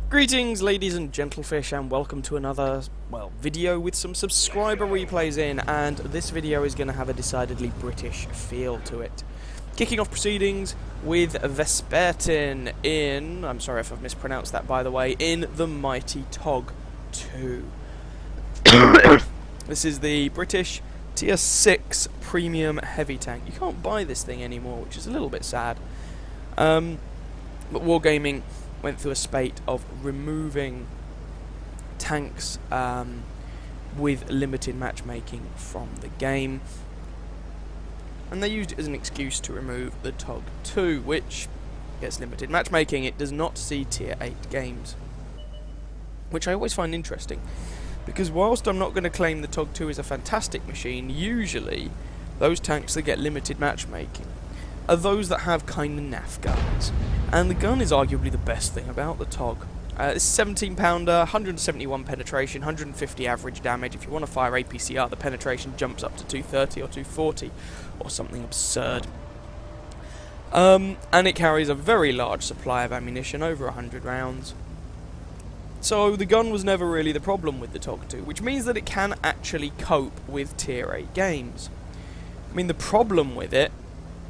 Greetings ladies and gentlefish, and welcome to another, video with some subscriber replays in, and this video is going to have a decidedly British feel to it. Kicking off proceedings with Vespertin in, I'm sorry if I've mispronounced that by the way, in the mighty TOG 2. This is the British Tier 6 Premium Heavy Tank. You can't buy this thing anymore, which is a little bit sad. But Wargaming went through a spate of removing tanks with limited matchmaking from the game, and they used it as an excuse to remove the TOG 2, which gets limited matchmaking. It does not see Tier 8 games, which I always find interesting, because whilst I'm not going to claim the TOG 2 is a fantastic machine, usually those tanks that get limited matchmaking are those that have kind of naff guns. And the gun is arguably the best thing about the TOG. It's 17 pounder, 171 penetration, 150 average damage. If you want to fire APCR, the penetration jumps up to 230 or 240 or something absurd. And it carries a very large supply of ammunition, over 100 rounds. So the gun was never really the problem with the TOG 2, which means that it can actually cope with Tier 8 games. I mean, the problem with it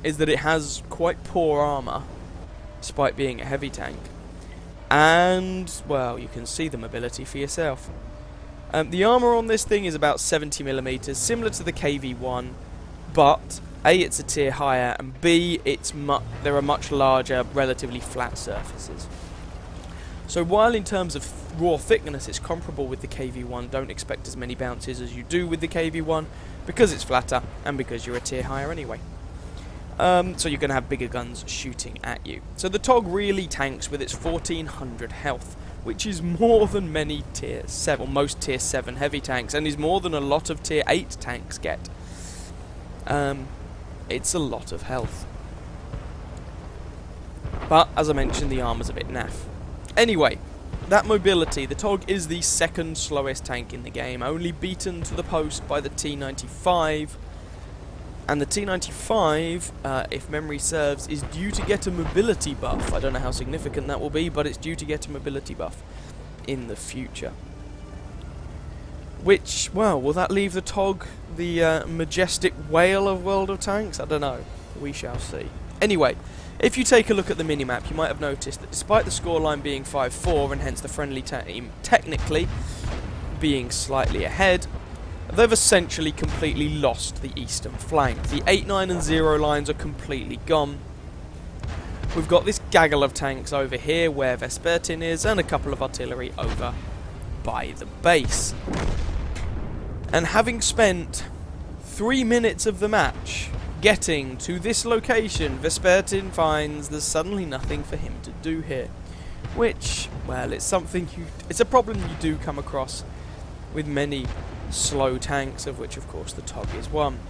is that it has quite poor armour, despite being a heavy tank. And, well, you can see the mobility for yourself. The armour on this thing is about 70mm, similar to the KV-1, but A, it's a tier higher, and B, there are much larger, relatively flat surfaces. So while in terms of raw thickness it's comparable with the KV-1, don't expect as many bounces as you do with the KV-1, because it's flatter, and because you're a tier higher anyway. So you're going to have bigger guns shooting at you. So the TOG really tanks with its 1400 health, which is more than many Tier 7, or most Tier 7 heavy tanks, and is more than a lot of Tier 8 tanks get. It's a lot of health. But, as I mentioned, the armor's a bit naff. Anyway, that mobility, the TOG is the second slowest tank in the game, only beaten to the post by the T95. And the T95, if memory serves, is due to get a mobility buff. I don't know how significant that will be, but it's due to get a mobility buff in the future. Which, well, will that leave the TOG the majestic whale of World of Tanks? I don't know. We shall see. Anyway, if you take a look at the minimap, you might have noticed that despite the scoreline being 5-4, and hence the friendly team technically being slightly ahead, they've essentially completely lost the eastern flank. The 8, 9 and 0 lines are completely gone. We've got this gaggle of tanks over here where Vespertin is, and a couple of artillery over by the base. And having spent 3 minutes of the match getting to this location, Vespertin finds there's suddenly nothing for him to do here. Which, well, it's a problem you do come across with many slow tanks, of which of course the TOG is one.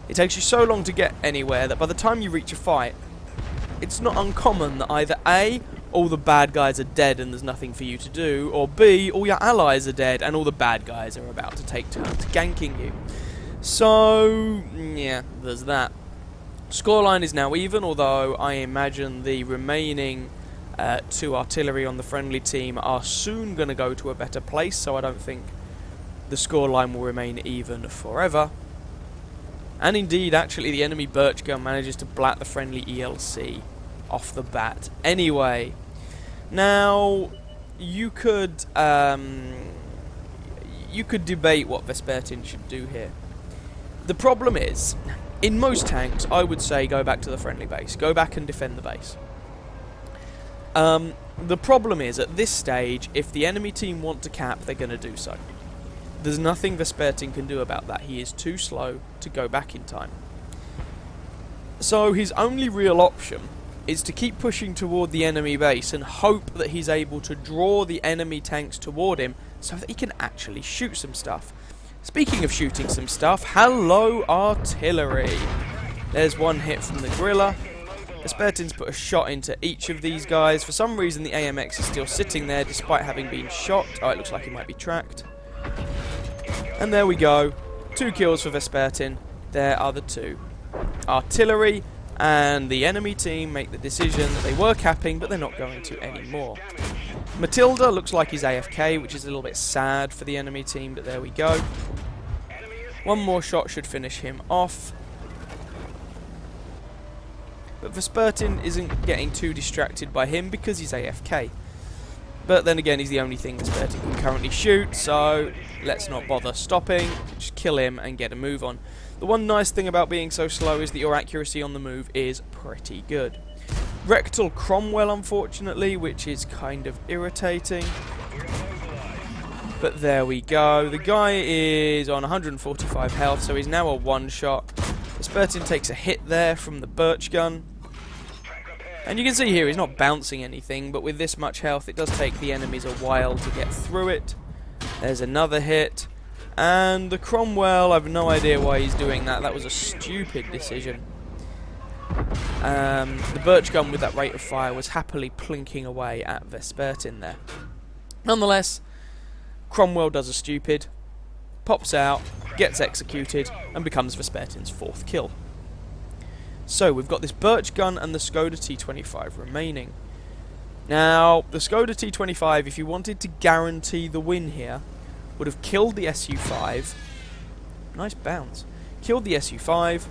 It takes you so long to get anywhere that by the time you reach a fight, it's not uncommon that either A, all the bad guys are dead and there's nothing for you to do, or B, all your allies are dead and all the bad guys are about to take turns ganking you. So, yeah, there's that. Scoreline is now even, although I imagine the remaining 2 artillery on the friendly team are soon going to go to a better place, so I don't think the scoreline will remain even forever. And indeed, actually, the enemy Birch gun manages to blat the friendly ELC off the bat. Anyway, now you could debate what Vespertin should do here. The problem is, in most tanks, I would say go back to the friendly base. Go back and defend the base. The problem is, at this stage, if the enemy team want to cap, they're going to do so. There's nothing Vespertin can do about that. He is too slow to go back in time. So his only real option is to keep pushing toward the enemy base and hope that he's able to draw the enemy tanks toward him so that he can actually shoot some stuff. Speaking of shooting some stuff, hello artillery. There's one hit from the Gorilla. Vespertin's put a shot into each of these guys. For some reason the AMX is still sitting there despite having been shot. Oh, it looks like he might be tracked. And there we go. 2 kills for Vespertin. There are the 2. Artillery and the enemy team make the decision that they were capping, but they're not going to anymore. Matilda looks like he's AFK, which is a little bit sad for the enemy team, but there we go. One more shot should finish him off. But Vespertin isn't getting too distracted by him because he's AFK. But then again, he's the only thing Vespertin can currently shoot, so let's not bother stopping. Just kill him and get a move on. The one nice thing about being so slow is that your accuracy on the move is pretty good. Rectal Cromwell, unfortunately, which is kind of irritating. But there we go. The guy is on 145 health, so he's now a one-shot. Vespertin takes a hit there from the birch gun. And you can see here, he's not bouncing anything, but with this much health, it does take the enemies a while to get through it. There's another hit. And the Cromwell, I've no idea why he's doing that. That was a stupid decision. The birch gun with that rate of fire was happily plinking away at Vespertin there. Nonetheless, Cromwell does a stupid, pops out, gets executed, and becomes Vespertin's 4th kill. So we've got this birch gun and the Skoda T25 remaining. Now, the Skoda T25, if you wanted to guarantee the win here, would have killed the SU5. Nice bounce. Killed the SU5,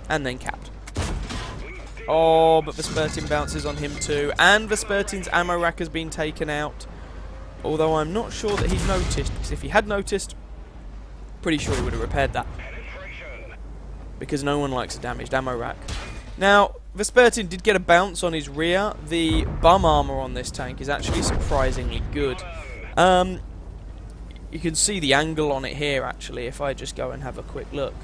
and then capped. Oh, but Vespertin bounces on him too. And Vespertin's ammo rack has been taken out. Although I'm not sure that he's noticed, because if he had noticed, pretty sure he would have repaired that. Because no one likes a damaged ammo rack. Now, Vespertin did get a bounce on his rear. The bum armor on this tank is actually surprisingly good. You can see the angle on it here, actually, if I just go and have a quick look.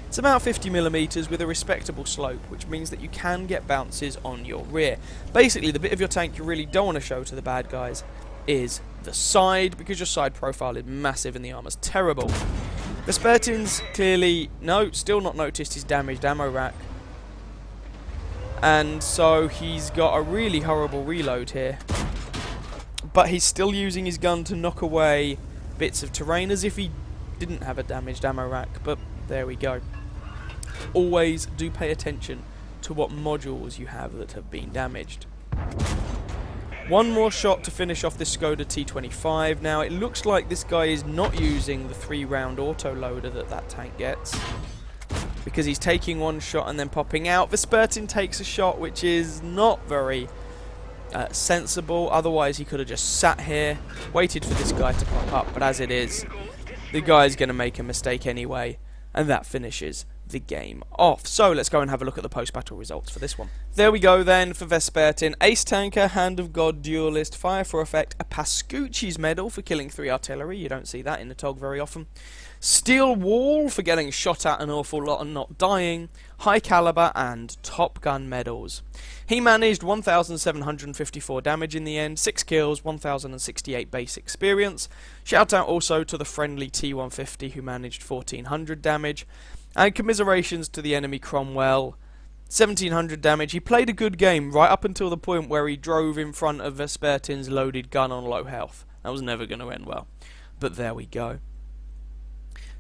It's about 50mm with a respectable slope, which means that you can get bounces on your rear. Basically, the bit of your tank you really don't want to show to the bad guys is the side, because your side profile is massive and the armor's terrible. Vespertin's clearly, no, still not noticed his damaged ammo rack. And so he's got a really horrible reload here. But he's still using his gun to knock away bits of terrain as if he didn't have a damaged ammo rack, but there we go. Always do pay attention to what modules you have that have been damaged. One more shot to finish off this Skoda T25. Now it looks like this guy is not using the 3-round auto-loader that tank gets, because he's taking one shot and then popping out. Vespertin takes a shot which is not very sensible. Otherwise he could have just sat here, waited for this guy to pop up, but as it is, the guy's going to make a mistake anyway, and that finishes the game off. So let's go and have a look at the post-battle results for this one. There we go then for Vespertin. Ace Tanker, Hand of God, Duelist, Fire for Effect, a Pascucci's Medal for killing 3 artillery. You don't see that in the TOG very often. Steel Wall for getting shot at an awful lot and not dying. High Caliber and Top Gun medals. He managed 1,754 damage in the end, 6 kills, 1,068 base experience. Shout out also to the friendly T150 who managed 1,400 damage. And commiserations to the enemy Cromwell, 1,700 damage. He played a good game right up until the point where he drove in front of Vespertin's loaded gun on low health. That was never going to end well. But there we go.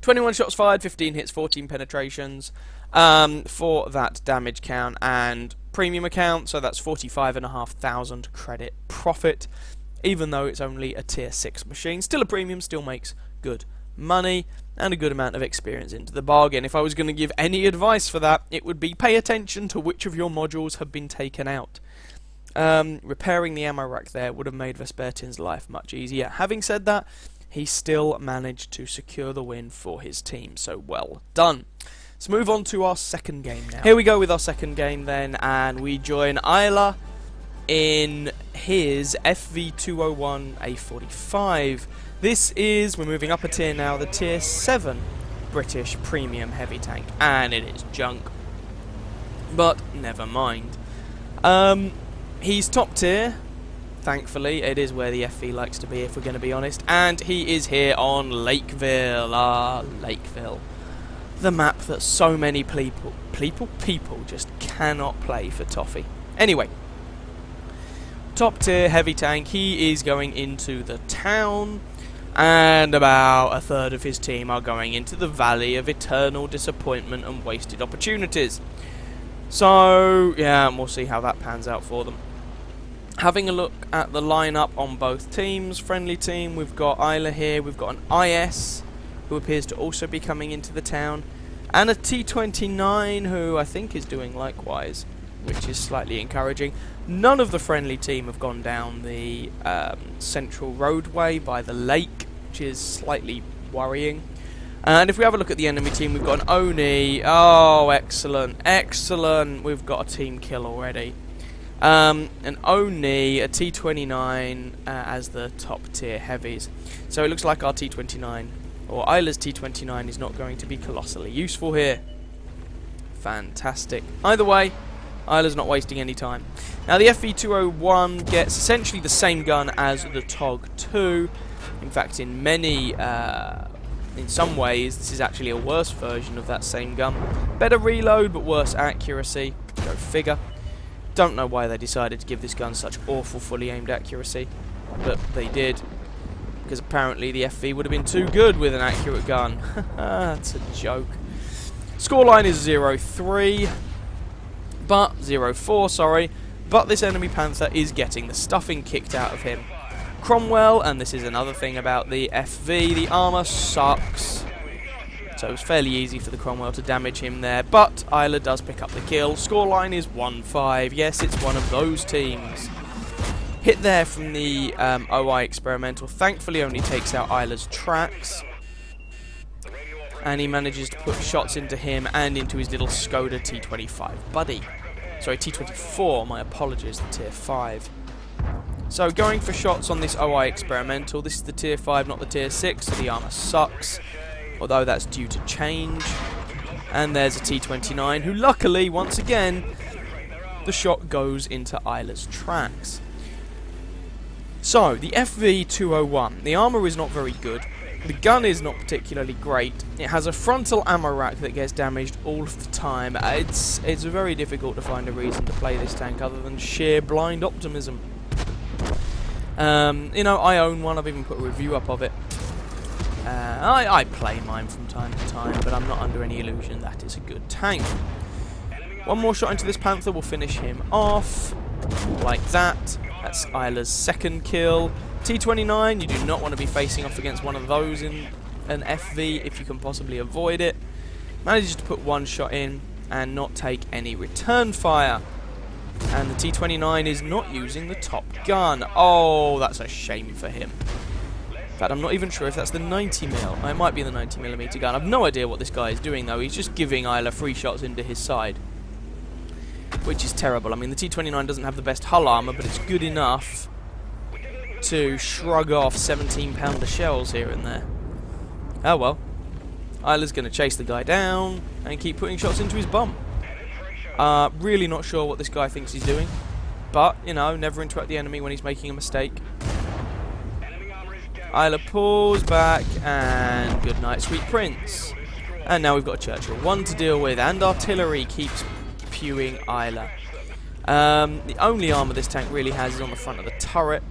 21 shots fired, 15 hits, 14 penetrations for that damage count and premium account, so that's 45,500 credit profit, even though it's only a tier 6 machine. Still a premium, still makes good money and a good amount of experience into the bargain. If I was going to give any advice for that, it would be pay attention to which of your modules have been taken out. Repairing the ammo rack there would have made Vespertin's life much easier. Having said that, he still managed to secure the win for his team, so well done. Let's move on to our second game now. Here we go with our second game then, and we join Isla in his FV201 A45. This is, we're moving up a tier now, the tier 7 British premium heavy tank, and it is junk. But never mind. He's top tier. Thankfully, it is where the FV likes to be, if we're going to be honest. And he is here on Lakeville. Lakeville. The map that so many people just cannot play for toffee. Anyway. Top tier heavy tank. He is going into the town. And about a third of his team are going into the Valley of Eternal Disappointment and Wasted Opportunities. So, yeah, we'll see how that pans out for them. Having a look at the lineup on both teams, friendly team, we've got Isla here, we've got an IS, who appears to also be coming into the town, and a T29, who I think is doing likewise, which is slightly encouraging. None of the friendly team have gone down the central roadway by the lake, which is slightly worrying. And if we have a look at the enemy team, we've got an Oni. Oh, excellent, excellent. We've got a team kill already. An Oni, a T29 as the top tier heavies. So it looks like our T29, or Isla's T29, is not going to be colossally useful here. Fantastic. Either way, Isla's not wasting any time. Now the FV201 gets essentially the same gun as the TOG 2. In fact, in some ways, this is actually a worse version of that same gun. Better reload, but worse accuracy. Go figure. Don't know why they decided to give this gun such awful fully aimed accuracy, but they did. Because apparently the FV would have been too good with an accurate gun. That's a joke. Scoreline is 0-3. But 0-4, sorry. But this enemy Panther is getting the stuffing kicked out of him. Cromwell, and this is another thing about the FV, the armor sucks. So it was fairly easy for the Cromwell to damage him there, but Isla does pick up the kill. Scoreline is 1-5. Yes, it's one of those teams. Hit there from the OI experimental. Thankfully only takes out Isla's tracks. And he manages to put shots into him and into his little Skoda T25 buddy. Sorry, T24, my apologies, the tier 5. So going for shots on this OI experimental. This is the tier 5, not the tier 6, so the armor sucks. Although that's due to change. And there's a T29, who luckily, once again, the shot goes into Isla's tracks. So, the FV201. The armor is not very good. The gun is not particularly great. It has a frontal ammo rack that gets damaged all of the time. It's very difficult to find a reason to play this tank other than sheer blind optimism. You know, I own one. I've even put a review up of it. I play mine from time to time, but I'm not under any illusion that it's a good tank. One more shot into this Panther will finish him off. Like that. That's Isla's second kill. T29, you do not want to be facing off against one of those in an FV if you can possibly avoid it. Manages to put one shot in and not take any return fire. And the T29 is not using the top gun. Oh, that's a shame for him. In fact, I'm not even sure if that's the 90mm. It might be the 90mm gun. I've no idea what this guy is doing, though. He's just giving Isla free shots into his side, which is terrible. I mean, the T29 doesn't have the best hull armor, but it's good enough to shrug off 17-pounder shells here and there. Oh well. Isla's going to chase the guy down and keep putting shots into his bum. Really not sure what this guy thinks he's doing, but, you know, never interrupt the enemy when he's making a mistake. Isla pulls back, and good night, sweet prince. And now we've got a Churchill 1 to deal with, and artillery keeps pewing Isla. The only armor this tank really has is on the front of the turret.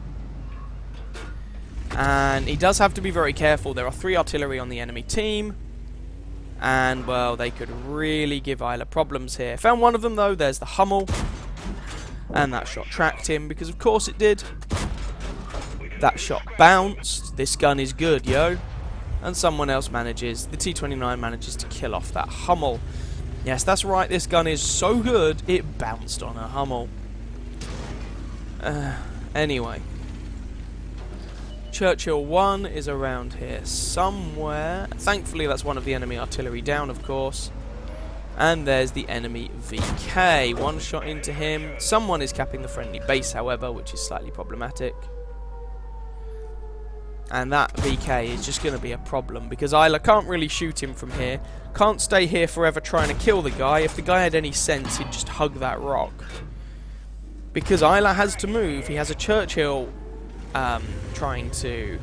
And he does have to be very careful. There are 3 artillery on the enemy team. And, well, they could really give Isla problems here. Found one of them, though. There's the Hummel. And that shot tracked him, because of course it did. That shot bounced. This gun is good, yo. And someone else manages, the T29 manages to kill off that Hummel. Yes, that's right, this gun is so good, it bounced on a Hummel. Anyway. Churchill 1 is around here somewhere. Thankfully, that's one of the enemy artillery down, of course. And there's the enemy VK. One shot into him. Someone is capping the friendly base, however, which is slightly problematic. And that VK is just going to be a problem, because Isla can't really shoot him from here. Can't stay here forever trying to kill the guy. If the guy had any sense, he'd just hug that rock. Because Isla has to move. He has a Churchill trying to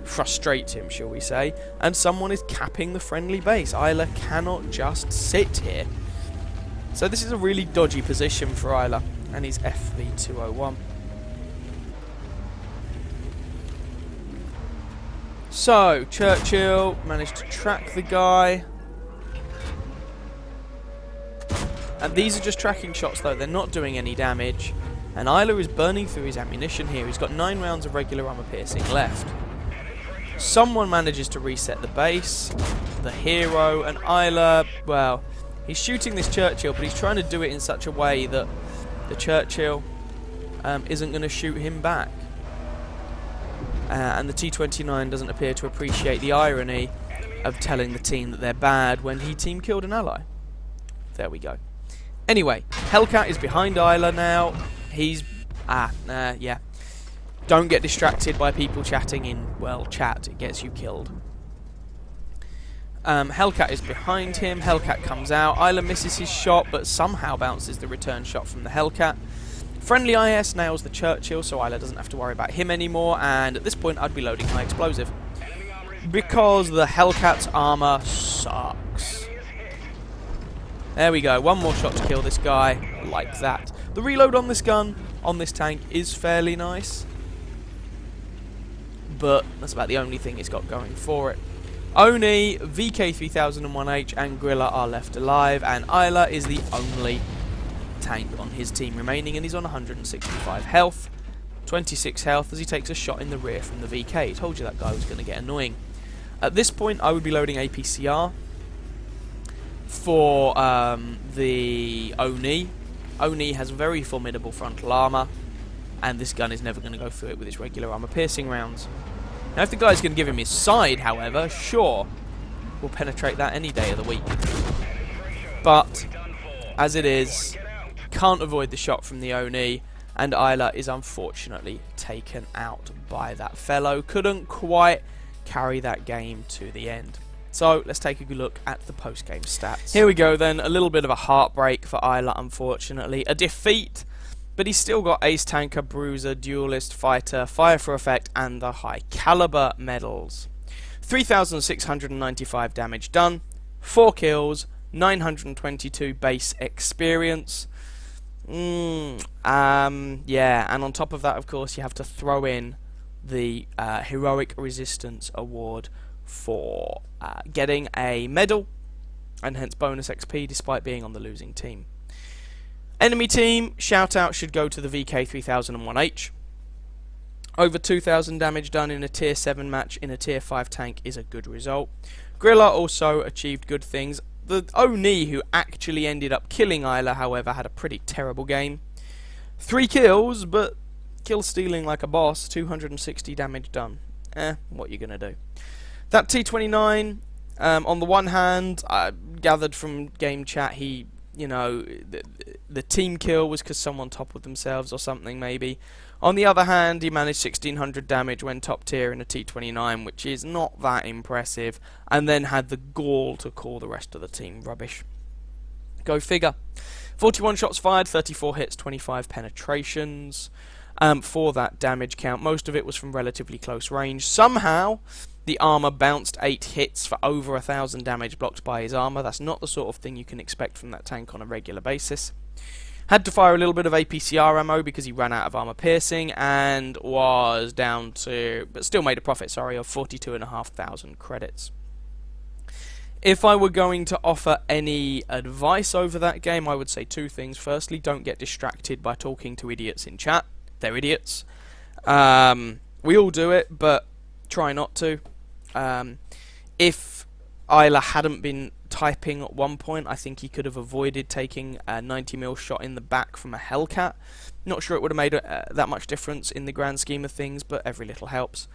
frustrate him, shall we say. And someone is capping the friendly base. Isla cannot just sit here. So this is a really dodgy position for Isla. And he's FV201. So, Churchill managed to track the guy. And these are just tracking shots, though. They're not doing any damage. And Isla is burning through his ammunition here. He's got 9 rounds of regular armor piercing left. Someone manages to reset the base, the hero, and Isla, well, he's shooting this Churchill, but he's trying to do it in such a way that the Churchill isn't going to shoot him back. And the T-29 doesn't appear to appreciate the irony of telling the team that they're bad when he team killed an ally. There we go. Anyway, Hellcat is behind Isla now. He's... yeah. Don't get distracted by people chatting in, well, chat. It gets you killed. Hellcat is behind him. Hellcat comes out. Isla misses his shot, but somehow bounces the return shot from the Hellcat. Friendly IS nails the Churchill, so Isla doesn't have to worry about him anymore. And at this point, I'd be loading high explosive, because the Hellcat's armor sucks. There we go. One more shot to kill this guy, like that. The reload on this gun, on this tank, is fairly nice, but that's about the only thing it's got going for it. Oni, VK3001H, and Grilla are left alive, and Isla is the only tank on his team remaining, and he's on 165 health, 26 health as he takes a shot in the rear from the VK. Told you that guy was going to get annoying. At this point, I would be loading APCR for the Oni. Oni has very formidable frontal armor, and this gun is never going to go through it with its regular armor piercing rounds. Now, if the guy's going to give him his side, however, sure, we'll penetrate that any day of the week. But, as it is, can't avoid the shot from the Oni, and Isla is unfortunately taken out by that fellow. Couldn't quite carry that game to the end. So, let's take a good look at the post-game stats. Here we go then, a little bit of a heartbreak for Isla, unfortunately. A defeat, but he's still got Ace Tanker, Bruiser, Duelist, Fighter, Fire for Effect, and the High Caliber medals. 3,695 damage done, 4 kills, 922 base experience. Yeah, and on top of that, of course, you have to throw in the Heroic Resistance Award for getting a medal, and hence bonus XP despite being on the losing team. Enemy team, shout out should go to the VK3001H. Over 2,000 damage done in a tier 7 match in a tier 5 tank is a good result. Grilla also achieved good things. The Oni, who actually ended up killing Isla, however, had a pretty terrible game. 3 kills, but kill stealing like a boss, 260 damage done. What you gonna do? That T-29, on the one hand, I gathered from game chat, he, you know, the team kill was because someone toppled themselves or something, maybe. On the other hand, he managed 1,600 damage when top tier in a T-29, which is not that impressive, and then had the gall to call the rest of the team rubbish. Go figure. 41 shots fired, 34 hits, 25 penetrations. For that damage count, most of it was from relatively close range. Somehow, the armor bounced 8 hits for over 1,000 damage blocked by his armor. That's not the sort of thing you can expect from that tank on a regular basis. Had to fire a little bit of APCR ammo because he ran out of armor piercing, and was down to, but still made a profit, sorry, of 42,500 credits. If I were going to offer any advice over that game, I would say 2 things. Firstly, don't get distracted by talking to idiots in chat. They're idiots. We all do it, but try not to. If Isla hadn't been typing at one point, I think he could have avoided taking a 90mm shot in the back from a Hellcat. Not sure it would have made that much difference in the grand scheme of things, but every little helps.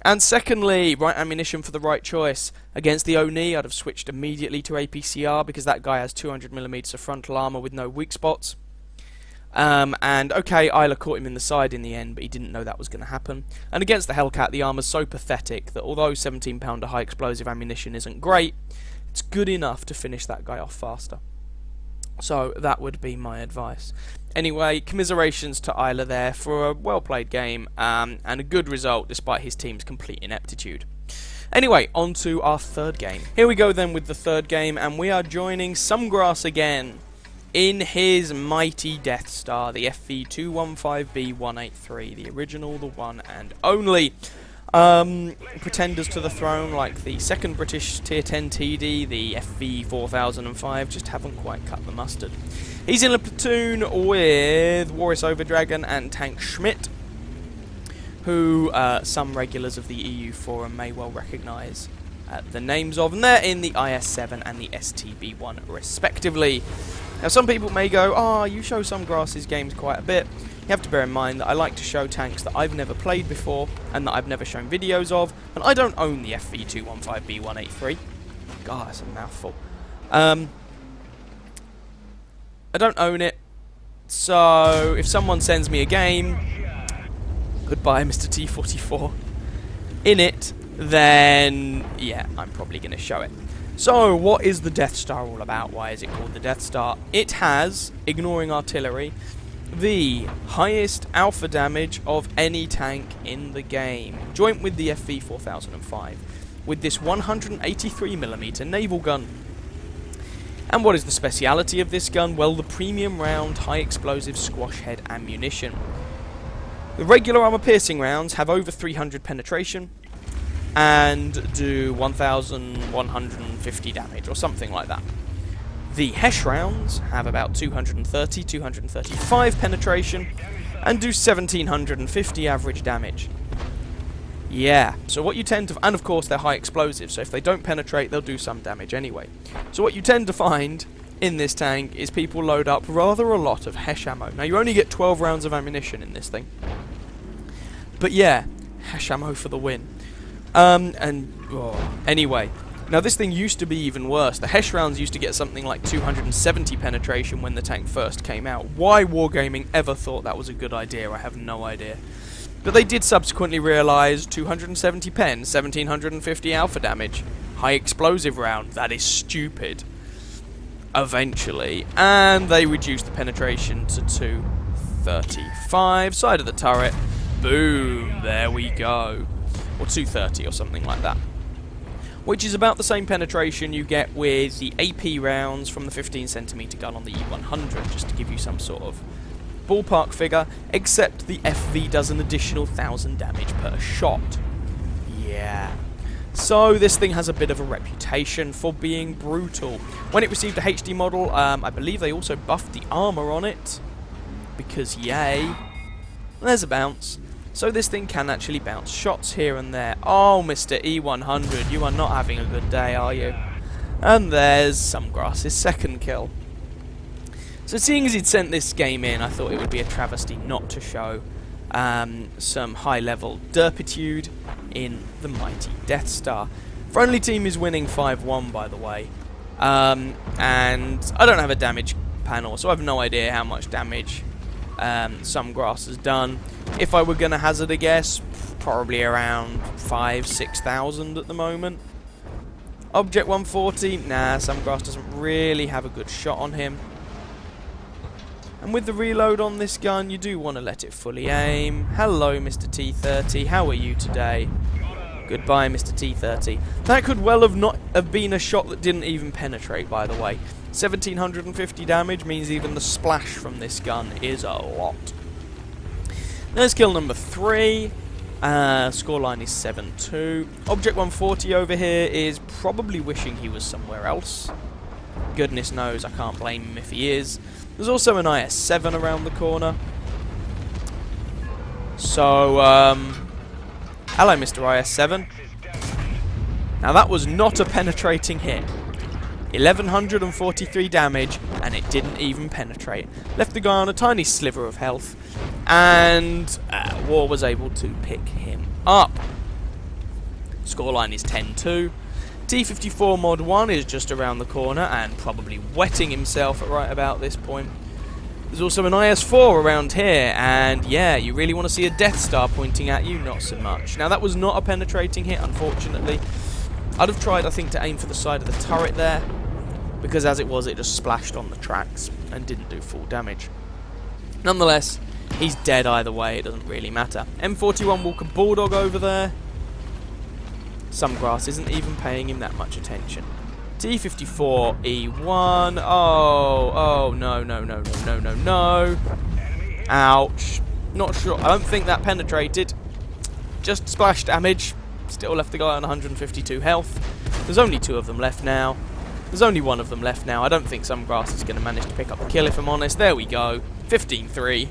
And secondly, right ammunition for the right choice. Against the Oni, I'd have switched immediately to APCR, because that guy has 200mm of frontal armor with no weak spots. And okay, Isla caught him in the side in the end, but he didn't know that was going to happen. And against the Hellcat, the armor's so pathetic that although 17-pounder high explosive ammunition isn't great, it's good enough to finish that guy off faster. So that would be my advice. Anyway, commiserations to Isla there for a well-played game, and a good result despite his team's complete ineptitude. Anyway, on to our third game. Here we go then with the third game, and we are joining Somegrass again in his mighty Death Star, the FV215B183, the original, the one and only. Pretenders to the throne like the 2nd British Tier 10 TD, the FV4005, just haven't quite cut the mustard. He's in a platoon with Walrus Overdragon and Tank Schmidt, who some regulars of the EU forum may well recognise the names of, and they're in the IS-7 and the STB-1 respectively. Now some people may go, oh, you show some Grass's games quite a bit. You have to bear in mind that I like to show tanks that I've never played before and that I've never shown videos of, and I don't own the FV215B183. God, that's a mouthful. I don't own it, so if someone sends me a game, goodbye Mr. T44, in it, then yeah, I'm probably going to show it. So, what is the Death Star all about? Why is it called the Death Star? It has, ignoring artillery, the highest alpha damage of any tank in the game, joint with the FV4005, with this 183mm naval gun. And what is the speciality of this gun? Well, the premium round, high explosive squash head ammunition. The regular armor piercing rounds have over 300 penetration and do 1,150 damage or something like that. The Hesh rounds have about 230, 235 penetration and do 1,750 average damage. Yeah, so what you tend to... and of course they're high explosive, so if they don't penetrate they'll do some damage anyway. So what you tend to find in this tank is people load up rather a lot of Hesh ammo. Now you only get 12 rounds of ammunition in this thing. But yeah, Hesh ammo for the win. Anyway, now this thing used to be even worse. The Hesh rounds used to get something like 270 penetration when the tank first came out. Why Wargaming ever thought that was a good idea, I have no idea. But they did subsequently realise 270 pen, 1,750 alpha damage, high explosive round, that is stupid. Eventually, and they reduced the penetration to 235, side of the turret, boom, there we go. Or 230 or something like that. Which is about the same penetration you get with the AP rounds from the 15cm gun on the E100, just to give you some sort of ballpark figure, except the FV does an additional 1,000 damage per shot. Yeah. So this thing has a bit of a reputation for being brutal. When it received a HD model, I believe they also buffed the armor on it, because yay. There's a bounce. So this thing can actually bounce shots here and there. Oh, Mr. E100, you are not having a good day, are you? And there's some Grass's second kill. So seeing as he'd sent this game in, I thought it would be a travesty not to show some high-level derpitude in the mighty Death Star. Friendly team is winning 5-1, by the way. And I don't have a damage panel, so I have no idea how much damage some Grass has done. If I were going to hazard a guess, probably around 5,000-6,000 at the moment. Object 140, nah, some Grass doesn't really have a good shot on him. And with the reload on this gun, you do want to let it fully aim. Hello, Mr. T30, how are you today? Goodbye, Mr. T30. That could well have been a shot that didn't even penetrate, by the way. 1,750 damage means even the splash from this gun is a lot. There's kill number 3. Scoreline is 7-2. Object 140 over here is probably wishing he was somewhere else. Goodness knows, I can't blame him if he is. There's also an IS-7 around the corner. So, hello, Mr. IS-7. Now that was not a penetrating hit. 1,143 damage, and it didn't even penetrate. Left the guy on a tiny sliver of health, and War was able to pick him up. Scoreline is 10-2. T54 Mod 1 is just around the corner, and probably wetting himself at right about this point. There's also an IS-4 around here, and yeah, you really want to see a Death Star pointing at you? Not so much. Now that was not a penetrating hit, unfortunately. I'd have tried, I think, to aim for the side of the turret there, because as it was, it just splashed on the tracks and didn't do full damage. Nonetheless, he's dead either way, it doesn't really matter. M41 Walker Bulldog over there. Some Grass isn't even paying him that much attention. T54 E1. Oh, no. Ouch. Not sure. I don't think that penetrated. just splash damage. Still left the guy on 152 health. There's only 2 of them left now. There's only 1 of them left now. I don't think some grass is going to manage to pick up the kill, if I'm honest. There we go. 15-3.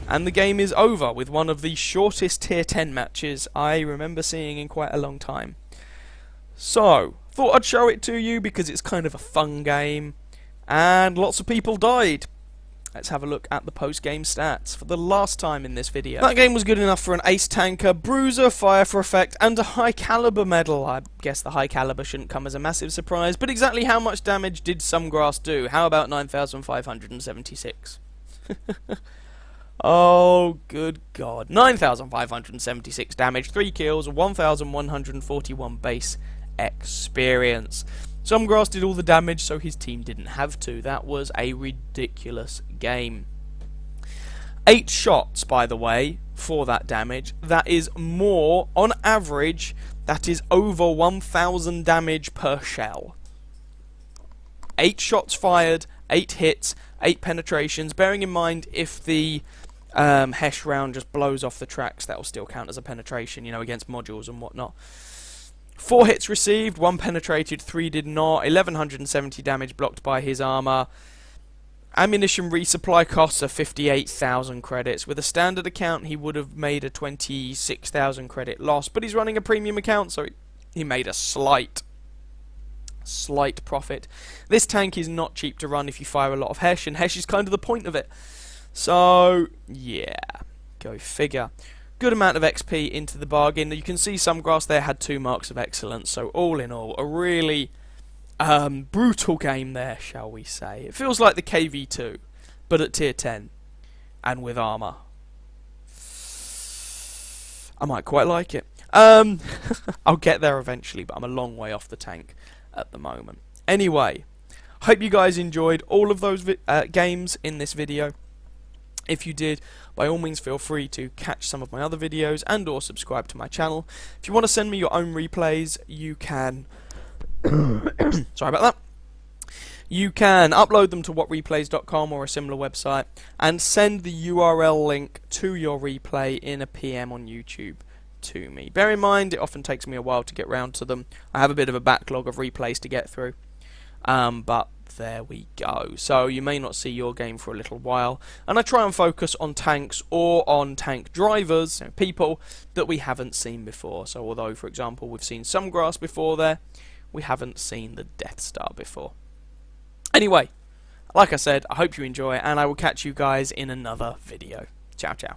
And the game is over with one of the shortest tier 10 matches I remember seeing in quite a long time. So, thought I'd show it to you because it's kind of a fun game. And lots of people died. Let's have a look at the post-game stats for the last time in this video. That game was good enough for an ace tanker, bruiser, fire for effect, and a high caliber medal. I guess the high caliber shouldn't come as a massive surprise, but exactly how much damage did some grass do? How about 9,576? Oh, good God. 9,576 damage, 3 kills, 1,141 base experience. Some grass did all the damage, so his team didn't have to. That was a ridiculous game. 8 shots, by the way, for that damage. That is more, on average, that is over 1,000 damage per shell. 8 shots fired, 8 hits, 8 penetrations. Bearing in mind, if the Hesh round just blows off the tracks, that will still count as a penetration, you know, against modules and whatnot. 4 hits received, 1 penetrated, 3 did not, 1,170 damage blocked by his armor. Ammunition resupply costs are 58,000 credits. With a standard account, he would have made a 26,000 credit loss, but he's running a premium account, so he made a slight profit. This tank is not cheap to run if you fire a lot of Hesh, and Hesh is kind of the point of it. So, yeah, go figure. Good amount of XP into the bargain. You can see some grass there had 2 marks of excellence, so all in all, a really brutal game there, shall we say. It feels like the KV2, but at tier 10, and with armour. I might quite like it. I'll get there eventually, but I'm a long way off the tank at the moment. Anyway, hope you guys enjoyed all of those games in this video. If you did, by all means feel free to catch some of my other videos and or subscribe to my channel. If you want to send me your own replays, you can sorry about that. You can upload them to whatreplays.com or a similar website and send the URL link to your replay in a PM on YouTube to me. Bear in mind, it often takes me a while to get round to them. I have a bit of a backlog of replays to get through. But there we go. So you may not see your game for a little while, and I try and focus on tanks or on tank drivers, you know, people that we haven't seen before. So although, for example, we've seen some grass before there, we haven't seen the Death Star before. Anyway, like I said, I hope you enjoy, and I will catch you guys in another video. Ciao, ciao.